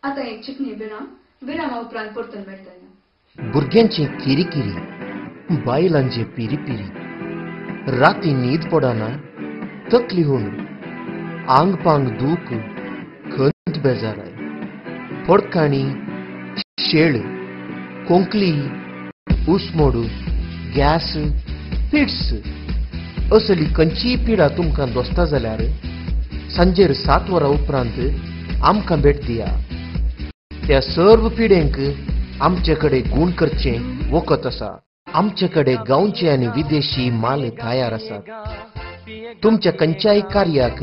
आता एक चिकनी विरामा उपरांत परतून मेळटलें. भुरग्यांची किरी बायलांचे पिरी राती न्हीद पडना तकली होऊन आंग पांग दूख खंत बेजाराय पडकाणी शेळ कोंकली उसमोड गॅस पिड्स असली खंयचीय पिडा तुमकां दोसता जाल्यार सांजेर 7 वरां उपरांत आमकां भेट दिया. त्या सर्व पिड्यांक आमचे कडेन गुण करचे वखद आसा. आमचे कडेन गांवचे आनी विदेशी माल तयार आसात. तुमच्या खंयच्याय कार्याक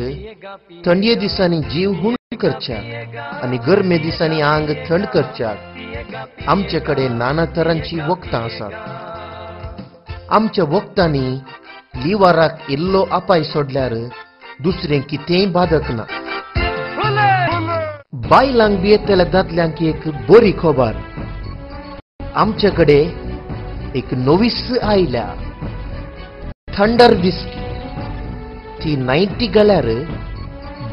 थंडये दिसांनी जीव हुण करच्याक आनी गरमे दिसांनी आंग थंड करच्याक आमचे कडेन नाना तरांची वखदां आसात. आमच्या वखदांनी लिवाराक इल्लो अपाय सोडल्यार दुसरें कितेंय बाधक ना. बायलांक बियेतल्या दादल्यांक एक बरी खबर. आमचे कडेन एक नवीस आयल्या थंडर विस्की. ती 90 गेल्यार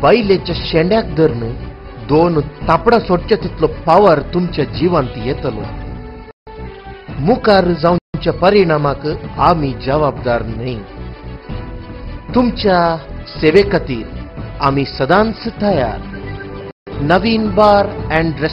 बायलेच्या शेंड्याक धरून 2 तापडां सोडचे तितलो पावर तुमच्या जिवांत येतलो. मुखार जावच्या परिणामाक आमी जबाबदार न्हय. तुमच्या सेवे खातीर आमी सदांच तयार. नवीन बार अँड